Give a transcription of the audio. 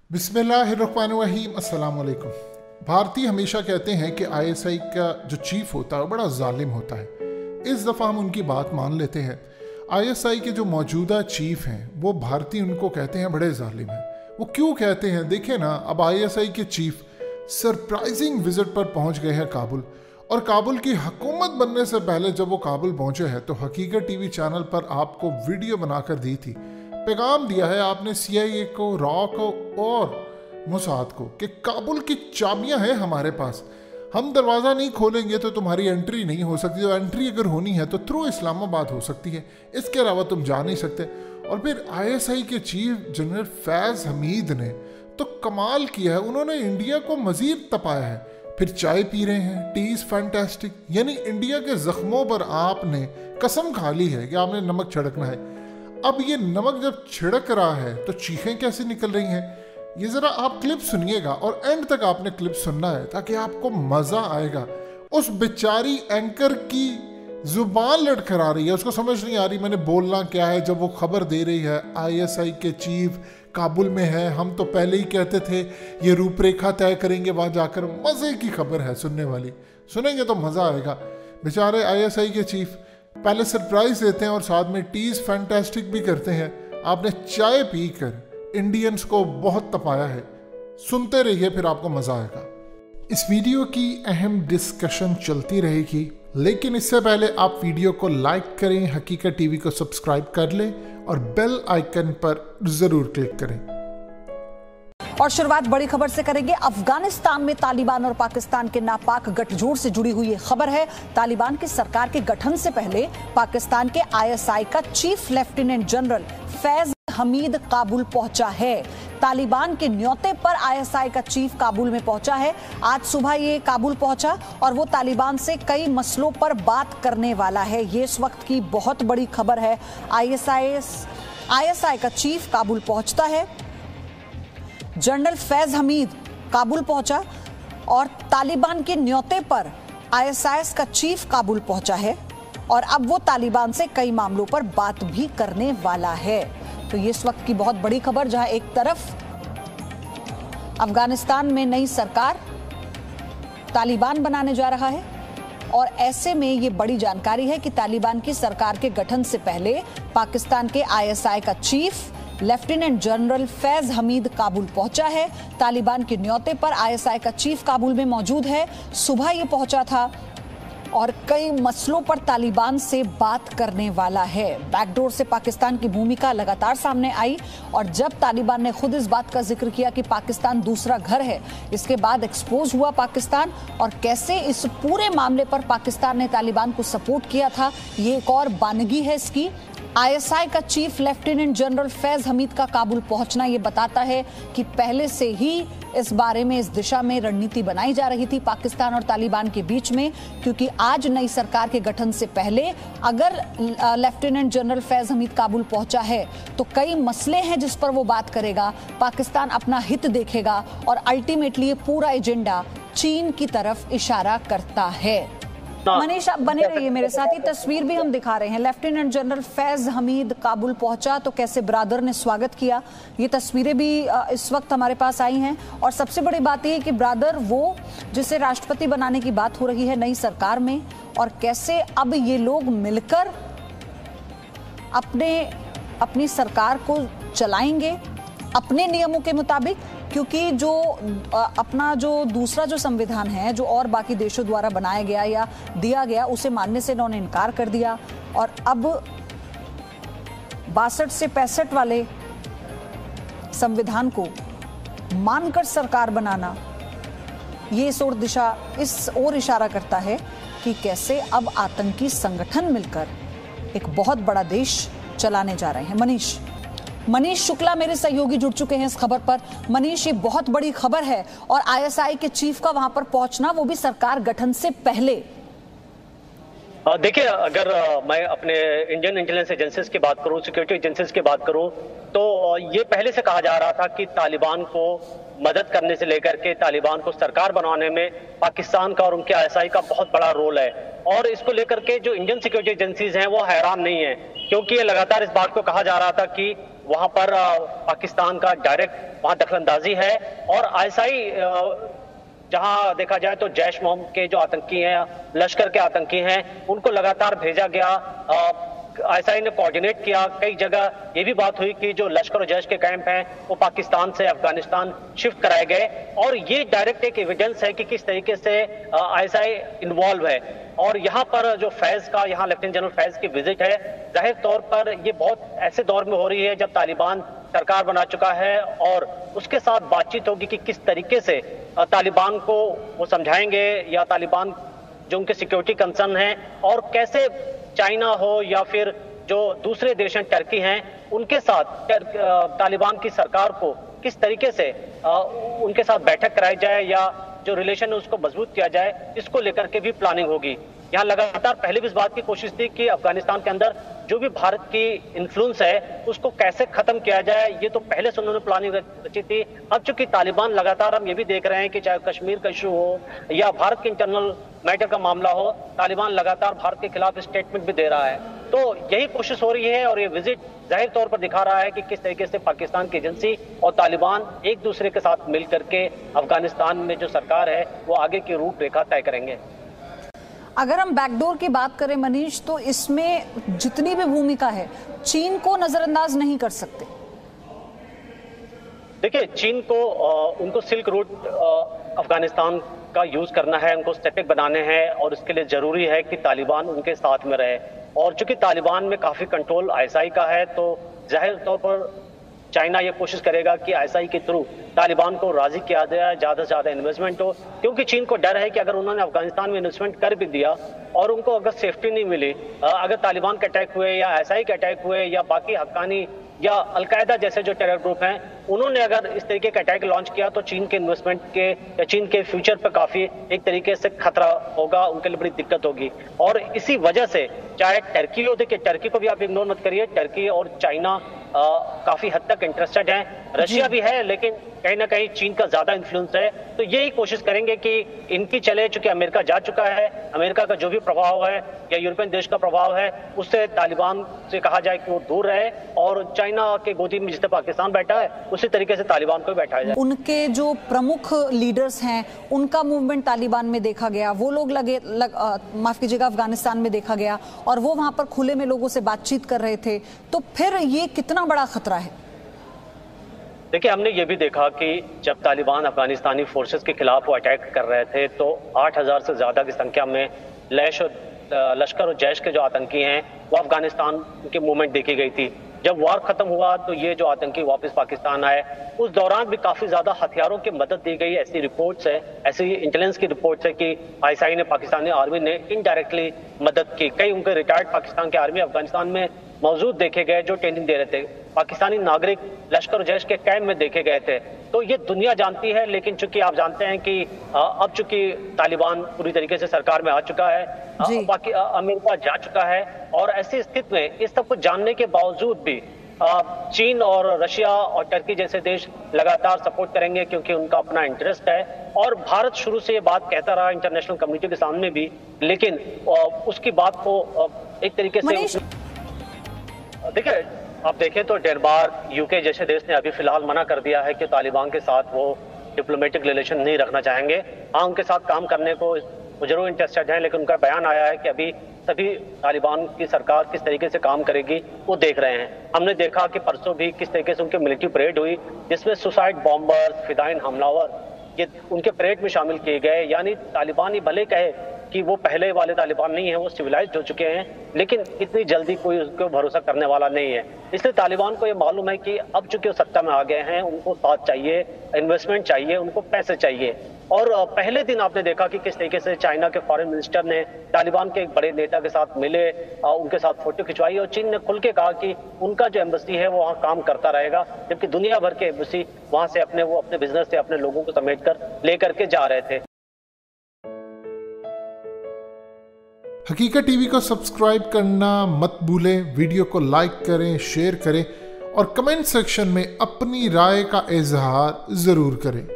बिस्मिल्लाहिर्रहमानिर्रहीम, अस्सलाम वालेकुम। भारतीय हमेशा कहते हैं कि आईएसआई का जो चीफ होता है वो बड़ा जालिम होता है। इस दफ़ा हम उनकी बात मान लेते हैं। आईएसआई के जो मौजूदा चीफ हैं वो भारतीय उनको कहते हैं बड़े जालिम हैं। वो क्यों कहते हैं देखें ना। अब आईएसआई के चीफ सरप्राइजिंग विजिट पर पहुंच गए हैं काबुल, और काबुल की हुकूमत बनने से पहले जब वो काबुल पहुंचे हैं तो हकीकत टीवी चैनल पर आपको वीडियो बनाकर दी थी, पैगाम दिया है आपने सीआईए को, रॉ को और मोसाद को कि काबुल की चाबियां हैं हमारे पास, हम दरवाज़ा नहीं खोलेंगे तो तुम्हारी एंट्री नहीं हो सकती, तो एंट्री अगर होनी है तो थ्रू इस्लामाबाद हो सकती है, इसके अलावा तुम जा नहीं सकते। और फिर आईएसआई के चीफ जनरल फैज़ हमीद ने तो कमाल किया है, उन्होंने इंडिया को मज़ीद तपाया है। फिर चाय पी रहे हैं, टी इज़ फैंटास्टिक, यानी इंडिया के ज़ख्मों पर आपने कसम खा ली है कि आपने नमक छिड़कना है। अब ये नमक जब छिड़क रहा है तो चीखें कैसे निकल रही हैं, ये ज़रा आप क्लिप सुनिएगा और एंड तक आपने क्लिप सुनना है ताकि आपको मज़ा आएगा। उस बेचारी एंकर की ज़ुबान लड़खड़ा रही है, उसको समझ नहीं आ रही मैंने बोलना क्या है। जब वो खबर दे रही है आईएसआई के चीफ काबुल में है, हम तो पहले ही कहते थे ये रूपरेखा तय करेंगे, वहाँ जाकर मज़े की खबर है सुनने वाली, सुनेंगे तो मज़ा आएगा। बेचारे आईएसआई के चीफ पहले सरप्राइज देते हैं और साथ में टीज फैंटास्टिक भी करते हैं। आपने चाय पीकर इंडियंस को बहुत तपाया है, सुनते रहिए फिर आपको मजा आएगा। इस वीडियो की अहम डिस्कशन चलती रहेगी, लेकिन इससे पहले आप वीडियो को लाइक करें, हकीकत टीवी को सब्सक्राइब कर लें और बेल आइकन पर जरूर क्लिक करें। और शुरुआत बड़ी खबर से करेंगे। अफगानिस्तान में तालिबान और पाकिस्तान के नापाक गठजोड़ से जुड़ी हुई खबर है। तालिबान की सरकार के गठन से पहले पाकिस्तान के आईएसआई का chief lieutenant general Faiz Hamid Kabul पहुंचा है। तालिबान के न्योते पर आईएसआई का चीफ काबुल में पहुंचा है। आज सुबह ये काबुल पहुंचा और वो तालिबान से कई मसलों पर बात करने वाला है। ये इस वक्त की बहुत बड़ी खबर है। आईएसआई का चीफ काबुल पहुंचता है, जनरल फैज हमीद काबुल पहुंचा और तालिबान के न्योते पर आईएसआई का चीफ काबुल पहुंचा है और अब वो तालिबान से कई मामलों पर बात भी करने वाला है। तो ये इस वक्त की बहुत बड़ी खबर, जहां एक तरफ अफगानिस्तान में नई सरकार तालिबान बनाने जा रहा है और ऐसे में ये बड़ी जानकारी है कि तालिबान की सरकार के गठन से पहले पाकिस्तान के आईएसआई का chief lieutenant general Faiz Hamid Kabul पहुंचा है। तालिबान के न्योते पर आईएसआई का चीफ काबुल में मौजूद है। सुबह ये पहुंचा था और कई मसलों पर तालिबान से बात करने वाला है। बैकडोर से पाकिस्तान की भूमिका लगातार सामने आई और जब तालिबान ने खुद इस बात का जिक्र किया कि पाकिस्तान दूसरा घर है, इसके बाद एक्सपोज हुआ पाकिस्तान और कैसे इस पूरे मामले पर पाकिस्तान ने तालिबान को सपोर्ट किया था। ये एक और बानगी है इसकी। आईएसआई का chief lieutenant general Faiz Hamid का काबुल पहुंचना ये बताता है कि पहले से ही इस बारे में, इस दिशा में रणनीति बनाई जा रही थी पाकिस्तान और तालिबान के बीच में, क्योंकि आज नई सरकार के गठन से पहले अगर लेफ्टिनेंट जनरल फैज हमीद काबुल पहुंचा है तो कई मसले हैं जिस पर वो बात करेगा। पाकिस्तान अपना हित देखेगा और अल्टीमेटली ये पूरा एजेंडा चीन की तरफ इशारा करता है। मनीष, आप बने रहिए मेरे साथ। ही तस्वीर भी हम दिखा रहे हैं। लेफ्टिनेंट जनरल फैज हमीद काबुल पहुंचा तो कैसे ब्रादर ने स्वागत किया, ये तस्वीरें भी इस वक्त हमारे पास आई हैं। और सबसे बड़ी बात यह कि ब्रादर वो जिसे राष्ट्रपति बनाने की बात हो रही है नई सरकार में, और कैसे अब ये लोग मिलकर अपनी सरकार को चलाएंगे अपने नियमों के मुताबिक, क्योंकि जो अपना जो दूसरा जो संविधान है जो और बाकी देशों द्वारा बनाया गया या दिया गया, उसे मानने से इन्होंने इनकार कर दिया और अब 62 से 65 वाले संविधान को मानकर सरकार बनाना, ये इस ओर इशारा करता है कि कैसे अब आतंकी संगठन मिलकर एक बहुत बड़ा देश चलाने जा रहे हैं। मनीष शुक्ला मेरे सहयोगी जुड़ चुके हैं इस खबर पर। मनीष, ये बहुत बड़ी खबर है और आईएसआई के चीफ का वहां पर पहुंचना, वो भी सरकार गठन से पहले। देखिए, अगर मैं अपने इंडियन इंटेलिजेंस एजेंसीज की बात करूं, सिक्योरिटी एजेंसीज की बात करूं, तो ये पहले से कहा जा रहा था कि तालिबान को मदद करने से लेकर के तालिबान को सरकार बनाने में पाकिस्तान का और उनके आईएसआई का बहुत बड़ा रोल है। और इसको लेकर के जो इंडियन सिक्योरिटी एजेंसीज हैं वो हैरान नहीं है, क्योंकि ये लगातार इस बात को कहा जा रहा था कि वहां पर पाकिस्तान का डायरेक्ट वहां दखलंदाजी है। और आईएसआई जहां देखा जाए तो जैश मोहम्मद के जो आतंकी हैं, लश्कर के आतंकी हैं, उनको लगातार भेजा गया। आईएसआई ने कोऑर्डिनेट किया। कई जगह ये भी बात हुई कि जो लश्कर और जैश के कैंप हैं वो पाकिस्तान से अफगानिस्तान शिफ्ट कराए गए। और ये डायरेक्ट एक एविडेंस है कि किस तरीके से आईएसआई इन्वॉल्व है। और यहाँ पर जो फैज का, यहाँ लेफ्टिनेंट जनरल फैज की विजिट है, जाहिर तौर पर ये बहुत ऐसे दौर में हो रही है जब तालिबान सरकार बना चुका है और उसके साथ बातचीत होगी कि किस तरीके से तालिबान को वो समझाएंगे, या तालिबान जो उनके सिक्योरिटी कंसर्न है, और कैसे चाइना हो या फिर जो दूसरे देश हैं, टर्की हैं, उनके साथ तालिबान की सरकार को किस तरीके से उनके साथ बैठक कराई जाए या जो रिलेशन है उसको मजबूत किया जाए, इसको लेकर के भी प्लानिंग होगी। यहाँ लगातार पहले भी इस बात की कोशिश थी कि अफगानिस्तान के अंदर जो भी भारत की इन्फ्लुएंस है उसको कैसे खत्म किया जाए, ये तो पहले से उन्होंने प्लानिंग रची थी। अब चूंकि तालिबान लगातार, हम ये भी देख रहे हैं कि चाहे कश्मीर का इशू हो या भारत के इंटरनल मैटर का मामला हो, तालिबान लगातार भारत के खिलाफ स्टेटमेंट भी दे रहा है। तो यही कोशिश हो रही है और ये विजिट जाहिर तौर पर दिखा रहा है कि किस तरीके से पाकिस्तान की एजेंसी और तालिबान एक दूसरे के साथ मिल करके अफगानिस्तान में जो सरकार है वो आगे की रूपरेखा तय करेंगे। अगर हम बैकडोर की बात करें मनीष, तो इसमें जितनी भी भूमिका है चीन को नजरअंदाज नहीं कर सकते। देखिए, चीन को उनको सिल्क रूट अफगानिस्तान का यूज करना है, उनको स्टेपिक बनाने हैं और इसके लिए जरूरी है कि तालिबान उनके साथ में रहे। और चूंकि तालिबान में काफी कंट्रोल आईएसआई का है, तो जाहिर तौर पर चाइना ये कोशिश करेगा कि आईएसआई के थ्रू तालिबान को राजी किया जाए, ज्यादा से ज्यादा इन्वेस्टमेंट हो, क्योंकि चीन को डर है कि अगर उन्होंने अफगानिस्तान में इन्वेस्टमेंट कर भी दिया और उनको अगर सेफ्टी नहीं मिली, अगर तालिबान के अटैक हुए या आईएसआई के अटैक हुए या बाकी हक्कानी या अलकायदा जैसे जो टेरर ग्रुप हैं, उन्होंने अगर इस तरीके का अटैक लॉन्च किया तो चीन के इन्वेस्टमेंट के या चीन के फ्यूचर पर काफी एक तरीके से खतरा होगा, उनके लिए बड़ी दिक्कत होगी। और इसी वजह से चाहे टर्की हो, देखिए टर्की को भी आप इग्नोर मत करिए, टर्की और चाइना काफी हद तक इंटरेस्टेड हैं, रशिया भी है, लेकिन कहीं ना कहीं चीन का ज्यादा इन्फ्लुएंस है। तो यही कोशिश करेंगे कि इनकी चले, चूंकि अमेरिका जा चुका है, अमेरिका का जो भी प्रभाव है या यूरोपियन देश का प्रभाव है उससे तालिबान से कहा जाए कि वो दूर रहे, और चाइना के गोदी में जिस तरह पाकिस्तान बैठा है उसी तरीके से तालिबान को बैठाया जाए। उनके जो प्रमुख लीडर्स हैं उनका मूवमेंट तालिबान में देखा गया, वो लोग माफ कीजिएगा अफगानिस्तान में देखा गया, और वो वहां पर खुले में लोगों से बातचीत कर रहे थे। तो फिर ये कितना बड़ा खतरा है? देखिए, हमने ये भी देखा कि जब तालिबान अफगानिस्तानी फोर्सेस के खिलाफ वो अटैक कर रहे थे तो 8000 से ज्यादा की संख्या में लश्कर और जैश के जो आतंकी हैं वो अफगानिस्तान की मूवमेंट देखी गई थी। जब वार खत्म हुआ तो ये जो आतंकी वापस पाकिस्तान आए, उस दौरान भी काफी ज्यादा हथियारों की मदद दी गई। ऐसी रिपोर्ट्स है, ऐसी इंटेलिजेंस की रिपोर्ट्स है कि आईएसआई ने, पाकिस्तानी आर्मी ने इनडायरेक्टली मदद की। कई उनके रिटायर्ड पाकिस्तान के आर्मी अफगानिस्तान में मौजूद देखे गए जो ट्रेनिंग दे रहे थे, पाकिस्तानी नागरिक लश्कर और जैश के कैंप में देखे गए थे। तो ये दुनिया जानती है, लेकिन चूंकि आप जानते हैं कि अब चूंकि तालिबान पूरी तरीके से सरकार में आ चुका है, बाकी अमेरिका जा चुका है, और ऐसी स्थिति में इस सब कुछ जानने के बावजूद भी चीन और रशिया और टर्की जैसे देश लगातार सपोर्ट करेंगे, क्योंकि उनका अपना इंटरेस्ट है। और भारत शुरू से ये बात कहता रहा इंटरनेशनल कम्युनिटी के सामने भी, लेकिन उसकी बात को एक तरीके से देखिए, आप देखें तो डेनमार्क, यूके जैसे देश ने अभी फिलहाल मना कर दिया है कि तालिबान के साथ वो डिप्लोमेटिक रिलेशन नहीं रखना चाहेंगे। हाँ, उनके साथ काम करने को जरूर इंटरेस्टेड है, लेकिन उनका बयान आया है कि अभी सभी तालिबान की सरकार किस तरीके से काम करेगी वो देख रहे हैं। हमने देखा कि परसों भी किस तरीके से उनकी मिलिट्री परेड हुई, जिसमें सुसाइड बॉम्बर्स, फिदाइन हमलावर ये उनके परेड में शामिल किए गए। यानी तालिबान ही भले कहे कि वो पहले वाले तालिबान नहीं है, वो सिविलाइज्ड हो चुके हैं, लेकिन इतनी जल्दी कोई उसको भरोसा करने वाला नहीं है। इसलिए तालिबान को ये मालूम है कि अब चूंकि वो सत्ता में आ गए हैं, उनको साथ चाहिए, इन्वेस्टमेंट चाहिए, उनको पैसे चाहिए। और पहले दिन आपने देखा कि किस तरीके से चाइना के फॉरेन मिनिस्टर ने तालिबान के एक बड़े नेता के साथ मिले, उनके साथ फोटो खिंचवाई, और चीन ने खुल के कहा कि उनका जो एम्बेसी है वो वहाँ काम करता रहेगा, जबकि दुनिया भर के एम्बेसी वहाँ से अपने बिजनेस से अपने लोगों को समेट कर लेकर के जा रहे थे। हकीकत टीवी को सब्सक्राइब करना मत भूलें, वीडियो को लाइक करें, शेयर करें और कमेंट सेक्शन में अपनी राय का इजहार जरूर करें।